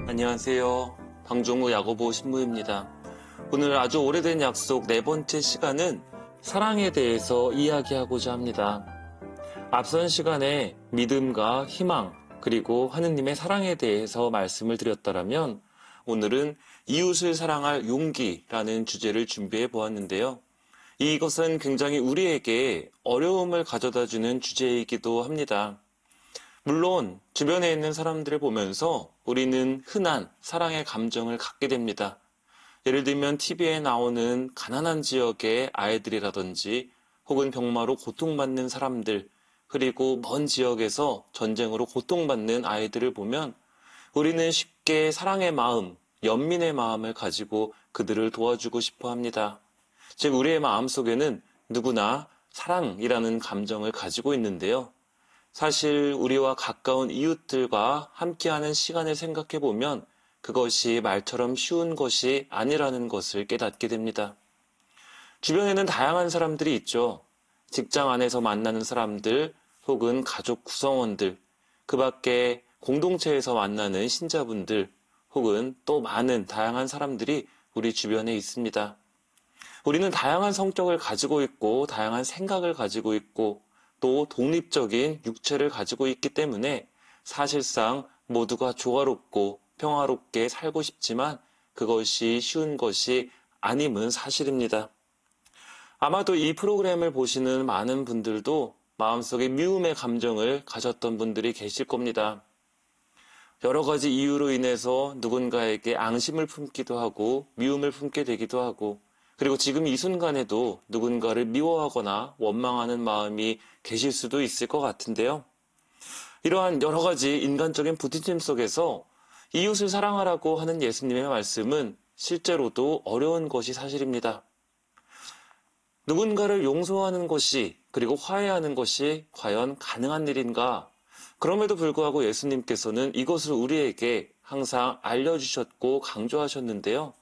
안녕하세요. 방종우 야고보 신부입니다. 오늘 아주 오래된 약속 네 번째 시간은 사랑에 대해서 이야기하고자 합니다. 앞선 시간에 믿음과 희망 그리고 하느님의 사랑에 대해서 말씀을 드렸더라면 오늘은 이웃을 사랑할 용기라는 주제를 준비해 보았는데요. 이것은 굉장히 우리에게 어려움을 가져다주는 주제이기도 합니다. 물론 주변에 있는 사람들을 보면서 우리는 흔한 사랑의 감정을 갖게 됩니다. 예를 들면 TV에 나오는 가난한 지역의 아이들이라든지 혹은 병마로 고통받는 사람들, 그리고 먼 지역에서 전쟁으로 고통받는 아이들을 보면 우리는 쉽게 사랑의 마음, 연민의 마음을 가지고 그들을 도와주고 싶어 합니다. 즉 우리의 마음속에는 누구나 사랑이라는 감정을 가지고 있는데요. 사실 우리와 가까운 이웃들과 함께하는 시간을 생각해 보면 그것이 말처럼 쉬운 것이 아니라는 것을 깨닫게 됩니다. 주변에는 다양한 사람들이 있죠. 직장 안에서 만나는 사람들 혹은 가족 구성원들, 그 밖에 공동체에서 만나는 신자분들 혹은 또 많은 다양한 사람들이 우리 주변에 있습니다. 우리는 다양한 성격을 가지고 있고 다양한 생각을 가지고 있고 또 독립적인 육체를 가지고 있기 때문에 사실상 모두가 조화롭고 평화롭게 살고 싶지만 그것이 쉬운 것이 아님은 사실입니다. 아마도 이 프로그램을 보시는 많은 분들도 마음속에 미움의 감정을 가졌던 분들이 계실 겁니다. 여러 가지 이유로 인해서 누군가에게 앙심을 품기도 하고 미움을 품게 되기도 하고 그리고 지금 이 순간에도 누군가를 미워하거나 원망하는 마음이 계실 수도 있을 것 같은데요. 이러한 여러 가지 인간적인 부딪힘 속에서 이웃을 사랑하라고 하는 예수님의 말씀은 실제로도 어려운 것이 사실입니다. 누군가를 용서하는 것이 그리고 화해하는 것이 과연 가능한 일인가? 그럼에도 불구하고 예수님께서는 이것을 우리에게 항상 알려주셨고 강조하셨는데요.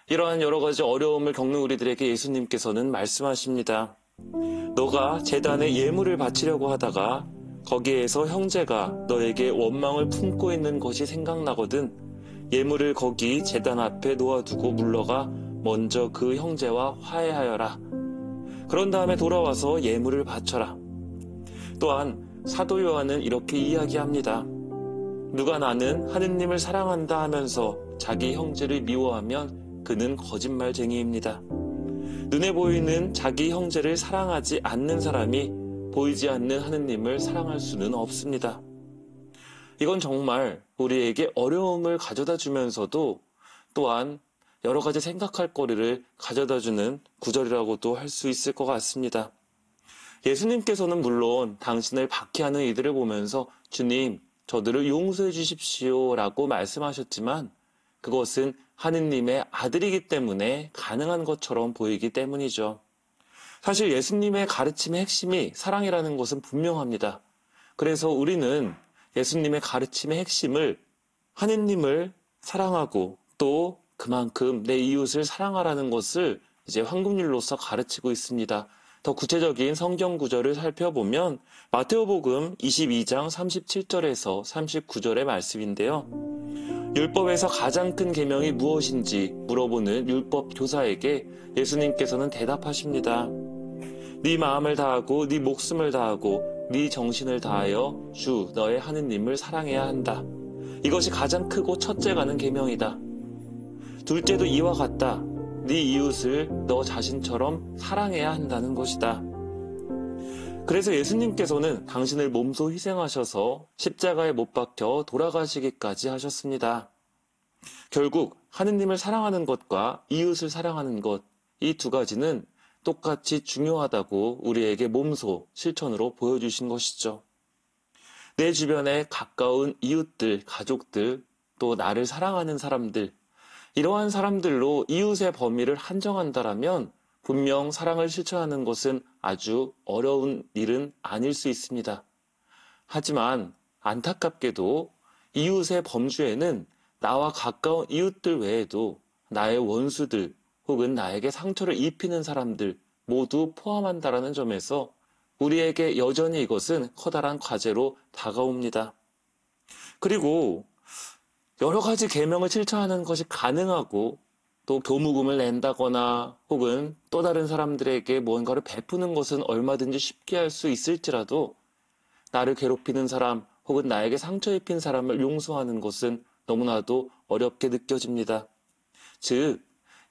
이러한 여러 가지 어려움을 겪는 우리들에게 예수님께서는 말씀하십니다. 너가 제단에 예물을 바치려고 하다가 거기에서 형제가 너에게 원망을 품고 있는 것이 생각나거든 예물을 거기 제단 앞에 놓아두고 물러가 먼저 그 형제와 화해하여라. 그런 다음에 돌아와서 예물을 바쳐라. 또한 사도 요한은 이렇게 이야기합니다. 누가 나는 하느님을 사랑한다 하면서 자기 형제를 미워하면 그는 거짓말쟁이입니다. 눈에 보이는 자기 형제를 사랑하지 않는 사람이 보이지 않는 하느님을 사랑할 수는 없습니다. 이건 정말 우리에게 어려움을 가져다 주면서도 또한 여러 가지 생각할 거리를 가져다 주는 구절이라고도 할 수 있을 것 같습니다. 예수님께서는 물론 당신을 박해하는 이들을 보면서 주님, 저들을 용서해 주십시오 라고 말씀하셨지만 그것은 하느님의 아들이기 때문에 가능한 것처럼 보이기 때문이죠. 사실 예수님의 가르침의 핵심이 사랑이라는 것은 분명합니다. 그래서 우리는 예수님의 가르침의 핵심을 하느님을 사랑하고 또 그만큼 내 이웃을 사랑하라는 것을 이제 황금률로서 가르치고 있습니다. 더 구체적인 성경 구절을 살펴보면 마테오복음 22장 37절에서 39절의 말씀인데요. 율법에서 가장 큰 계명이 무엇인지 물어보는 율법 교사에게 예수님께서는 대답하십니다. 네 마음을 다하고 네 목숨을 다하고 네 정신을 다하여 주 너의 하느님을 사랑해야 한다. 이것이 가장 크고 첫째가는 계명이다. 둘째도 이와 같다. 네 이웃을 너 자신처럼 사랑해야 한다는 것이다. 그래서 예수님께서는 당신을 몸소 희생하셔서 십자가에 못 박혀 돌아가시기까지 하셨습니다. 결국 하느님을 사랑하는 것과 이웃을 사랑하는 것, 이 두 가지는 똑같이 중요하다고 우리에게 몸소 실천으로 보여주신 것이죠. 내 주변에 가까운 이웃들, 가족들, 또 나를 사랑하는 사람들, 이러한 사람들로 이웃의 범위를 한정한다라면 분명 사랑을 실천하는 것은 아주 어려운 일은 아닐 수 있습니다. 하지만 안타깝게도 이웃의 범주에는 나와 가까운 이웃들 외에도 나의 원수들 혹은 나에게 상처를 입히는 사람들 모두 포함한다라는 점에서 우리에게 여전히 이것은 커다란 과제로 다가옵니다. 그리고 여러 가지 계명을 실천하는 것이 가능하고 또 교무금을 낸다거나 혹은 또 다른 사람들에게 무언가를 베푸는 것은 얼마든지 쉽게 할 수 있을지라도 나를 괴롭히는 사람 혹은 나에게 상처 입힌 사람을 용서하는 것은 너무나도 어렵게 느껴집니다. 즉,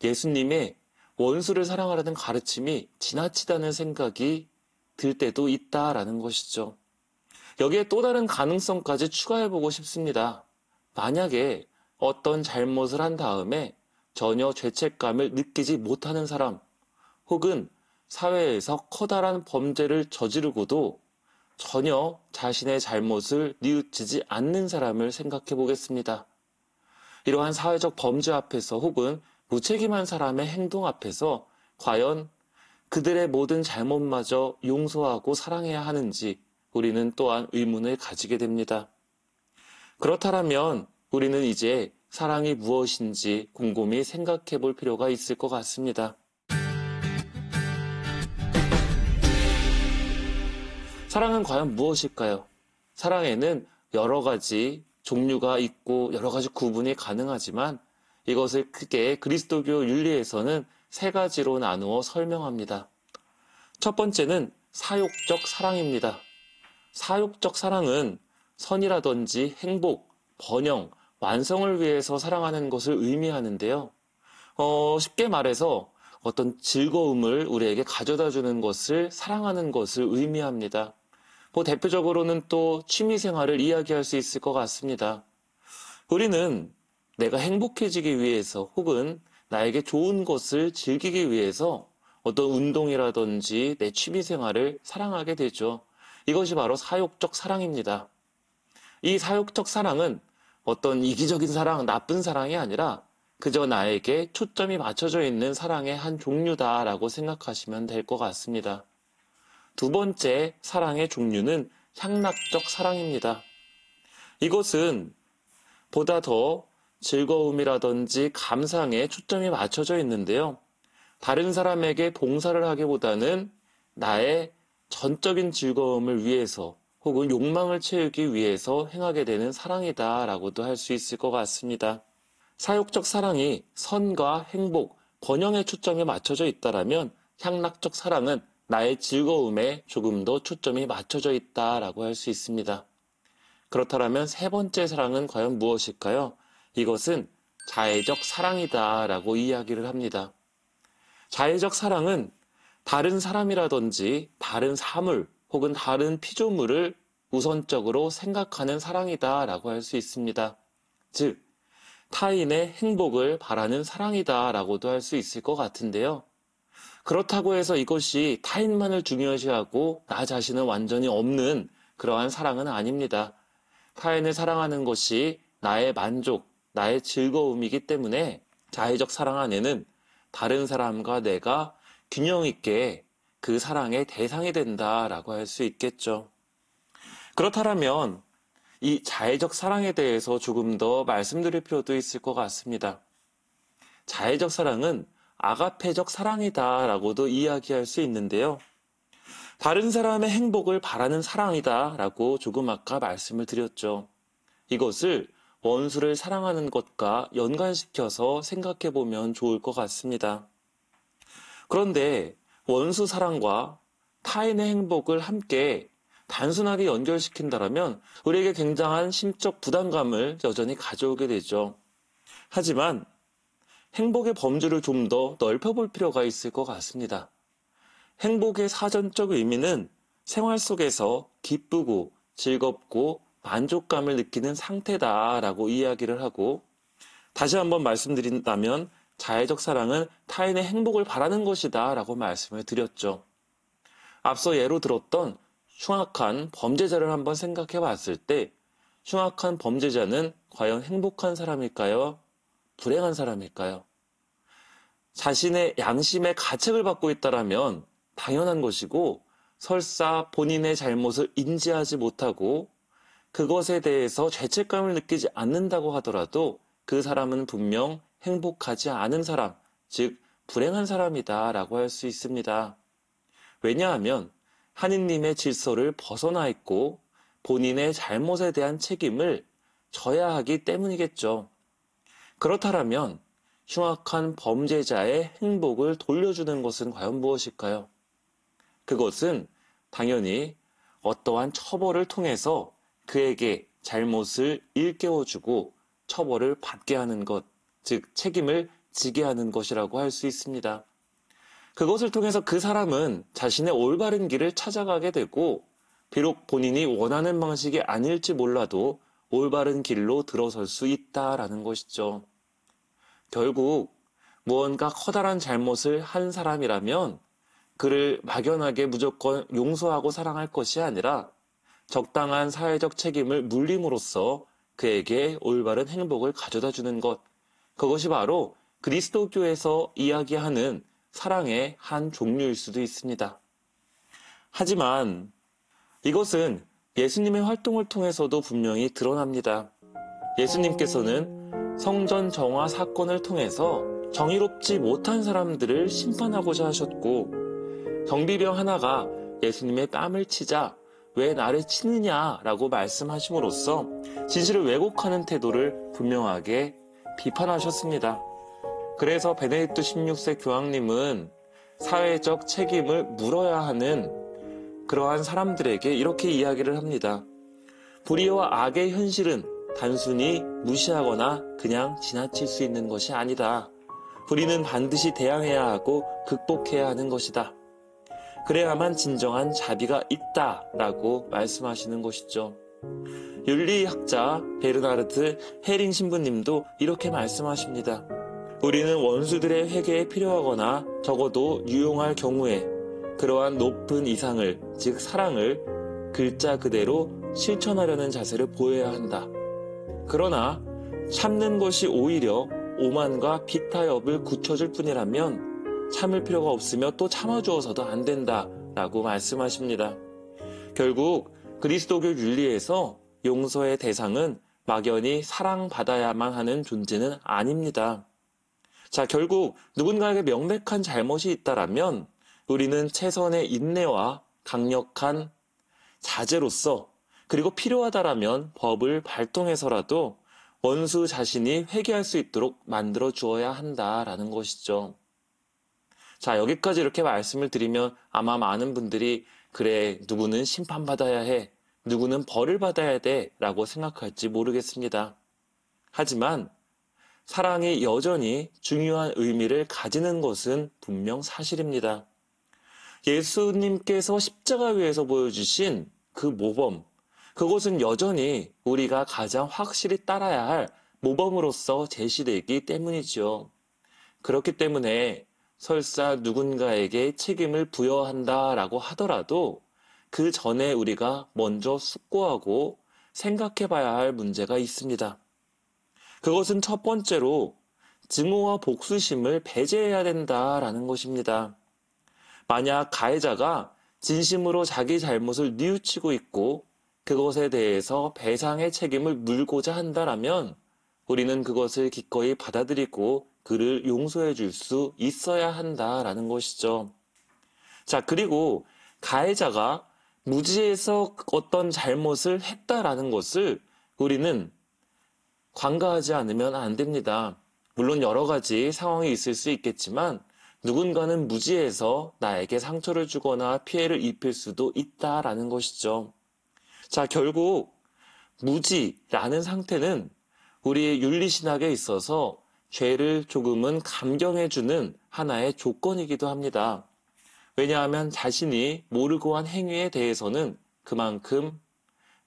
예수님의 원수를 사랑하라는 가르침이 지나치다는 생각이 들 때도 있다라는 것이죠. 여기에 또 다른 가능성까지 추가해보고 싶습니다. 만약에 어떤 잘못을 한 다음에 전혀 죄책감을 느끼지 못하는 사람, 혹은 사회에서 커다란 범죄를 저지르고도 전혀 자신의 잘못을 뉘우치지 않는 사람을 생각해 보겠습니다. 이러한 사회적 범죄 앞에서 혹은 무책임한 사람의 행동 앞에서 과연 그들의 모든 잘못마저 용서하고 사랑해야 하는지 우리는 또한 의문을 가지게 됩니다. 그렇다면 우리는 이제 사랑이 무엇인지 곰곰이 생각해 볼 필요가 있을 것 같습니다. 사랑은 과연 무엇일까요? 사랑에는 여러 가지 종류가 있고 여러 가지 구분이 가능하지만 이것을 크게 그리스도교 윤리에서는 세 가지로 나누어 설명합니다. 첫 번째는 사욕적 사랑입니다. 사욕적 사랑은 선이라든지 행복, 번영, 완성을 위해서 사랑하는 것을 의미하는데요. 쉽게 말해서 어떤 즐거움을 우리에게 가져다 주는 것을 사랑하는 것을 의미합니다. 대표적으로는 또 취미 생활을 이야기할 수 있을 것 같습니다. 우리는 내가 행복해지기 위해서 혹은 나에게 좋은 것을 즐기기 위해서 어떤 운동이라든지 내 취미 생활을 사랑하게 되죠. 이것이 바로 사욕적 사랑입니다. 이 사욕적 사랑은 어떤 이기적인 사랑, 나쁜 사랑이 아니라 그저 나에게 초점이 맞춰져 있는 사랑의 한 종류다라고 생각하시면 될 것 같습니다. 두 번째 사랑의 종류는 향락적 사랑입니다. 이것은 보다 더 즐거움이라든지 감상에 초점이 맞춰져 있는데요. 다른 사람에게 봉사를 하기보다는 나의 전적인 즐거움을 위해서 혹은 욕망을 채우기 위해서 행하게 되는 사랑이다라고도 할 수 있을 것 같습니다. 사욕적 사랑이 선과 행복, 번영에 초점이 맞춰져 있다라면 향락적 사랑은 나의 즐거움에 조금 더 초점이 맞춰져 있다라고 할 수 있습니다. 그렇다면 세 번째 사랑은 과연 무엇일까요? 이것은 자애적 사랑이다라고 이야기를 합니다. 자애적 사랑은 다른 사람이라든지 다른 사물 혹은 다른 피조물을 우선적으로 생각하는 사랑이다라고 할 수 있습니다. 즉, 타인의 행복을 바라는 사랑이다라고도 할 수 있을 것 같은데요. 그렇다고 해서 이것이 타인만을 중요시하고 나 자신은 완전히 없는 그러한 사랑은 아닙니다. 타인을 사랑하는 것이 나의 만족, 나의 즐거움이기 때문에 자애적 사랑 안에는 다른 사람과 내가 균형 있게 그 사랑의 대상이 된다라고 할 수 있겠죠. 그렇다면 이 자애적 사랑에 대해서 조금 더 말씀드릴 필요도 있을 것 같습니다. 자애적 사랑은 아가페적 사랑이다라고도 이야기할 수 있는데요. 다른 사람의 행복을 바라는 사랑이다라고 조금 아까 말씀을 드렸죠. 이것을 원수를 사랑하는 것과 연관시켜서 생각해 보면 좋을 것 같습니다. 그런데 원수 사랑과 타인의 행복을 함께 단순하게 연결시킨다면 우리에게 굉장한 심적 부담감을 여전히 가져오게 되죠. 하지만 행복의 범주를 좀 더 넓혀볼 필요가 있을 것 같습니다. 행복의 사전적 의미는 생활 속에서 기쁘고 즐겁고 만족감을 느끼는 상태다라고 이야기를 하고, 다시 한번 말씀드린다면 자애적 사랑은 타인의 행복을 바라는 것이다 라고 말씀을 드렸죠. 앞서 예로 들었던 흉악한 범죄자를 한번 생각해 봤을 때 흉악한 범죄자는 과연 행복한 사람일까요? 불행한 사람일까요? 자신의 양심의 가책을 받고 있다라면 당연한 것이고, 설사 본인의 잘못을 인지하지 못하고 그것에 대해서 죄책감을 느끼지 않는다고 하더라도 그 사람은 분명 행복하지 않은 사람, 즉 불행한 사람이다라고 할 수 있습니다. 왜냐하면 하느님의 질서를 벗어나 있고 본인의 잘못에 대한 책임을 져야 하기 때문이겠죠. 그렇다면 흉악한 범죄자의 행복을 돌려주는 것은 과연 무엇일까요? 그것은 당연히 어떠한 처벌을 통해서 그에게 잘못을 일깨워주고 처벌을 받게 하는 것, 즉 책임을 지게 하는 것이라고 할 수 있습니다. 그것을 통해서 그 사람은 자신의 올바른 길을 찾아가게 되고 비록 본인이 원하는 방식이 아닐지 몰라도 올바른 길로 들어설 수 있다라는 것이죠. 결국 무언가 커다란 잘못을 한 사람이라면 그를 막연하게 무조건 용서하고 사랑할 것이 아니라 적당한 사회적 책임을 물림으로써 그에게 올바른 행복을 가져다 주는 것. 그것이 바로 그리스도교에서 이야기하는 사랑의 한 종류일 수도 있습니다. 하지만 이것은 예수님의 활동을 통해서도 분명히 드러납니다. 예수님께서는 성전 정화 사건을 통해서 정의롭지 못한 사람들을 심판하고자 하셨고 경비병 하나가 예수님의 뺨을 치자 왜 나를 치느냐라고 말씀하심으로써 진실을 왜곡하는 태도를 분명하게 비판하셨습니다. 그래서 베네딕토 16세 교황님은 사회적 책임을 물어야 하는 그러한 사람들에게 이렇게 이야기를 합니다. 불의와 악의 현실은 단순히 무시하거나 그냥 지나칠 수 있는 것이 아니다. 불의는 반드시 대항해야 하고 극복해야 하는 것이다. 그래야만 진정한 자비가 있다라고 말씀하시는 것이죠. 윤리학자 베르나르트 헤링 신부님도 이렇게 말씀하십니다. 우리는 원수들의 회개에 필요하거나 적어도 유용할 경우에 그러한 높은 이상을, 즉 사랑을 글자 그대로 실천하려는 자세를 보여야 한다. 그러나 참는 것이 오히려 오만과 비타협을 굳혀줄 뿐이라면 참을 필요가 없으며 또 참아주어서도 안 된다라고 말씀하십니다. 결국 그리스도교 윤리에서 용서의 대상은 막연히 사랑받아야만 하는 존재는 아닙니다. 자, 결국 누군가에게 명백한 잘못이 있다라면 우리는 최선의 인내와 강력한 자제로서 그리고 필요하다라면 법을 발동해서라도 원수 자신이 회개할 수 있도록 만들어 주어야 한다라는 것이죠. 자, 여기까지 이렇게 말씀을 드리면 아마 많은 분들이 그래, 누구는 심판받아야 해, 누구는 벌을 받아야 돼 라고 생각할지 모르겠습니다. 하지만 사랑이 여전히 중요한 의미를 가지는 것은 분명 사실입니다. 예수님께서 십자가 위에서 보여주신 그 모범, 그것은 여전히 우리가 가장 확실히 따라야 할 모범으로서 제시되기 때문이지요. 그렇기 때문에 설사 누군가에게 책임을 부여한다라고 하더라도 그 전에 우리가 먼저 숙고하고 생각해 봐야 할 문제가 있습니다. 그것은 첫 번째로 증오와 복수심을 배제해야 된다라는 것입니다. 만약 가해자가 진심으로 자기 잘못을 뉘우치고 있고 그것에 대해서 배상의 책임을 물고자 한다라면 우리는 그것을 기꺼이 받아들이고 그를 용서해 줄 수 있어야 한다라는 것이죠. 자, 그리고 가해자가 무지해서 어떤 잘못을 했다라는 것을 우리는 관가하지 않으면 안 됩니다. 물론 여러 가지 상황이 있을 수 있겠지만 누군가는 무지해서 나에게 상처를 주거나 피해를 입힐 수도 있다라는 것이죠. 자, 결국 무지라는 상태는 우리의 윤리신학에 있어서 죄를 조금은 감경해주는 하나의 조건이기도 합니다. 왜냐하면 자신이 모르고 한 행위에 대해서는 그만큼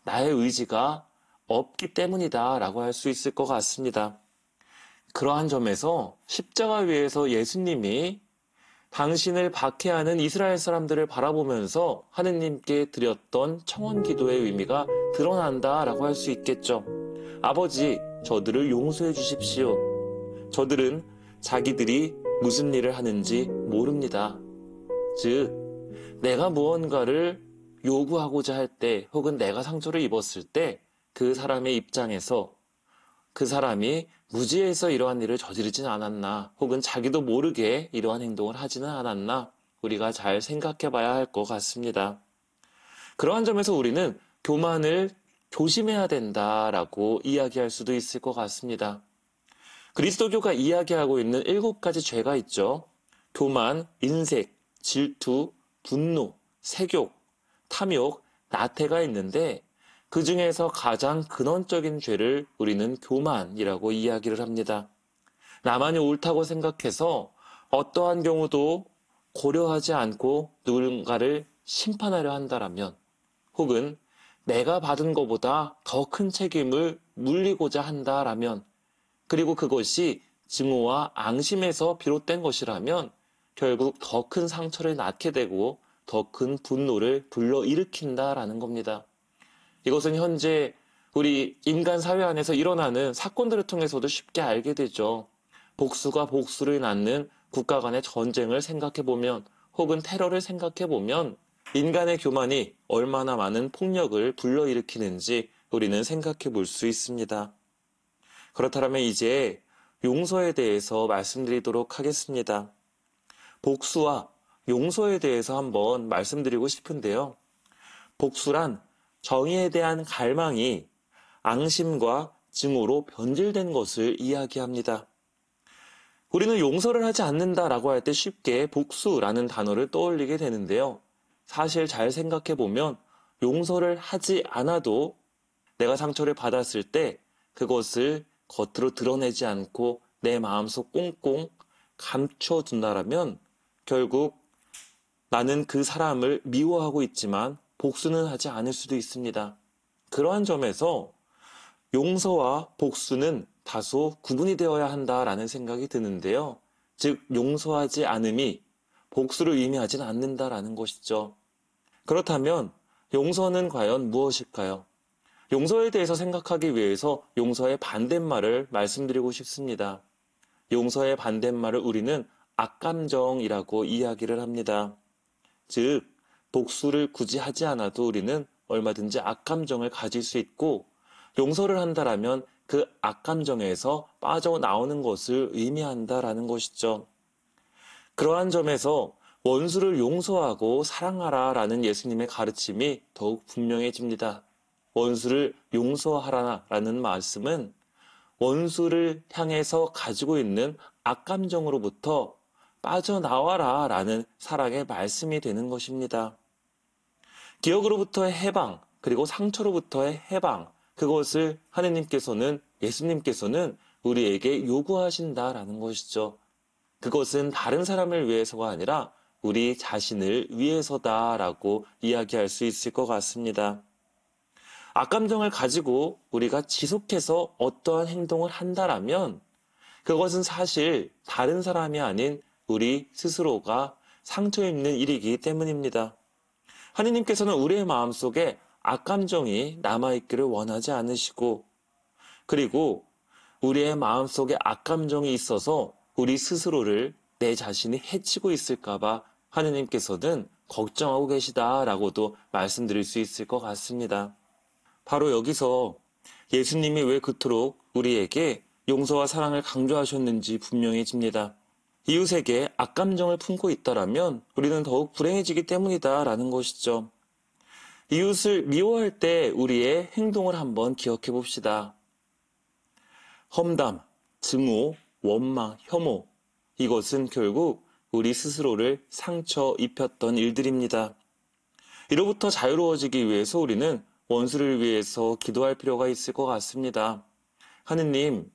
나의 의지가 없기 때문이다 라고 할 수 있을 것 같습니다. 그러한 점에서 십자가 위에서 예수님이 당신을 박해하는 이스라엘 사람들을 바라보면서 하느님께 드렸던 청원 기도의 의미가 드러난다라고 할 수 있겠죠. 아버지, 저들을 용서해 주십시오. 저들은 자기들이 무슨 일을 하는지 모릅니다. 즉, 내가 무언가를 요구하고자 할 때 혹은 내가 상처를 입었을 때 그 사람의 입장에서 그 사람이 무지해서 이러한 일을 저지르지는 않았나 혹은 자기도 모르게 이러한 행동을 하지는 않았나 우리가 잘 생각해 봐야 할 것 같습니다. 그러한 점에서 우리는 조심해야 된다라고 이야기할 수도 있을 것 같습니다. 그리스도교가 이야기하고 있는 7가지 죄가 있죠. 교만, 인색, 질투, 분노, 색욕, 탐욕, 나태가 있는데 그 중에서 가장 근원적인 죄를 우리는 교만이라고 이야기를 합니다. 나만이 옳다고 생각해서 어떠한 경우도 고려하지 않고 누군가를 심판하려 한다라면, 혹은 내가 받은 것보다 더 큰 책임을 물리고자 한다라면, 그리고 그것이 증오와 앙심에서 비롯된 것이라면 결국 더 큰 상처를 낳게 되고 더 큰 분노를 불러일으킨다라는 겁니다. 이것은 현재 우리 인간 사회 안에서 일어나는 사건들을 통해서도 쉽게 알게 되죠. 복수가 복수를 낳는 국가 간의 전쟁을 생각해보면, 혹은 테러를 생각해보면 인간의 교만이 얼마나 많은 폭력을 불러일으키는지 우리는 생각해 볼 수 있습니다. 그렇다면 이제 용서에 대해서 말씀드리도록 하겠습니다. 복수와 용서에 대해서 한번 말씀드리고 싶은데요. 복수란 정의에 대한 갈망이 앙심과 증오로 변질된 것을 이야기합니다. 우리는 용서를 하지 않는다라고 할 때 쉽게 복수라는 단어를 떠올리게 되는데요. 사실 잘 생각해 보면 용서를 하지 않아도 내가 상처를 받았을 때 그것을 겉으로 드러내지 않고 내 마음속 꽁꽁 감춰둔다라면 결국 나는 그 사람을 미워하고 있지만 복수는 하지 않을 수도 있습니다. 그러한 점에서 용서와 복수는 다소 구분이 되어야 한다라는 생각이 드는데요. 즉 용서하지 않음이 복수를 의미하진 않는다라는 것이죠. 그렇다면 용서는 과연 무엇일까요? 용서에 대해서 생각하기 위해서 용서의 반대말을 말씀드리고 싶습니다. 용서의 반대말을 우리는 악감정이라고 이야기를 합니다. 즉 복수를 굳이 하지 않아도 우리는 얼마든지 악감정을 가질 수 있고, 용서를 한다라면 그 악감정에서 빠져나오는 것을 의미한다라는 것이죠. 그러한 점에서 원수를 용서하고 사랑하라라는 예수님의 가르침이 더욱 분명해집니다. 원수를 용서하라라는 말씀은 원수를 향해서 가지고 있는 악감정으로부터 빠져나와라라는 사랑의 말씀이 되는 것입니다. 기억으로부터의 해방, 그리고 상처로부터의 해방, 그것을 하느님께서는, 예수님께서는 우리에게 요구하신다라는 것이죠. 그것은 다른 사람을 위해서가 아니라 우리 자신을 위해서다라고 이야기할 수 있을 것 같습니다. 악감정을 가지고 우리가 지속해서 어떠한 행동을 한다라면 그것은 사실 다른 사람이 아닌 우리 스스로가 상처 입는 일이기 때문입니다. 하느님께서는 우리의 마음속에 악감정이 남아있기를 원하지 않으시고, 그리고 우리의 마음속에 악감정이 있어서 우리 스스로를, 내 자신이 해치고 있을까봐 하느님께서는 걱정하고 계시다라고도 말씀드릴 수 있을 것 같습니다. 바로 여기서 예수님이 왜 그토록 우리에게 용서와 사랑을 강조하셨는지 분명해집니다. 이웃에게 악감정을 품고 있다라면 우리는 더욱 불행해지기 때문이다라는 것이죠. 이웃을 미워할 때 우리의 행동을 한번 기억해 봅시다. 험담, 증오, 원망, 혐오, 이것은 결국 우리 스스로를 상처 입혔던 일들입니다. 이로부터 자유로워지기 위해서 우리는 원수를 위해서 기도할 필요가 있을 것 같습니다. 하느님,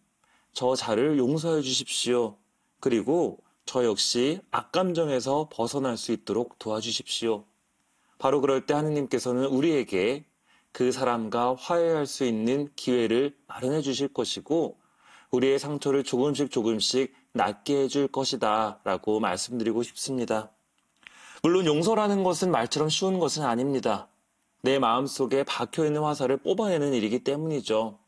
저 자를 용서해 주십시오. 그리고 저 역시 악감정에서 벗어날 수 있도록 도와주십시오. 바로 그럴 때 하느님께서는 우리에게 그 사람과 화해할 수 있는 기회를 마련해 주실 것이고, 우리의 상처를 조금씩 낫게 해줄 것이다 라고 말씀드리고 싶습니다. 물론 용서라는 것은 말처럼 쉬운 것은 아닙니다. 내 마음속에 박혀있는 화살을 뽑아내는 일이기 때문이죠.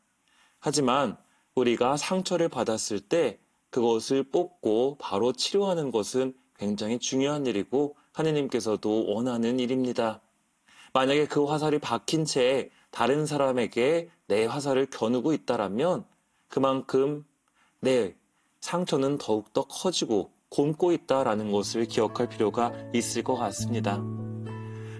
하지만 우리가 상처를 받았을 때 그것을 뽑고 바로 치료하는 것은 굉장히 중요한 일이고 하느님께서도 원하는 일입니다. 만약에 그 화살이 박힌 채 다른 사람에게 내 화살을 겨누고 있다라면 그만큼 내 상처는 더욱더 커지고 곪고 있다라는 것을 기억할 필요가 있을 것 같습니다.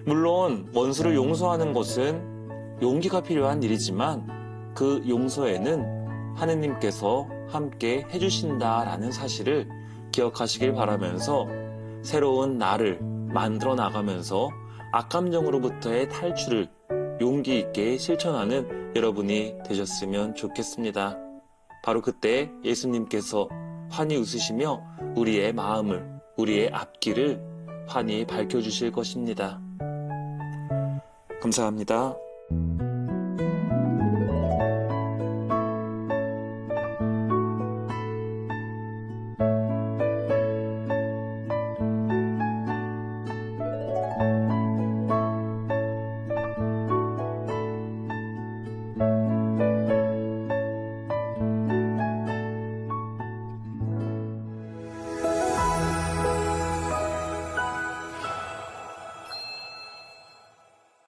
물론 원수를 용서하는 것은 용기가 필요한 일이지만 그 용서에는 하느님께서 함께 해주신다라는 사실을 기억하시길 바라면서 새로운 나를 만들어 나가면서 악감정으로부터의 탈출을 용기 있게 실천하는 여러분이 되셨으면 좋겠습니다. 바로 그때 예수님께서 환히 웃으시며 우리의 마음을, 우리의 앞길을 환히 밝혀주실 것입니다. 감사합니다.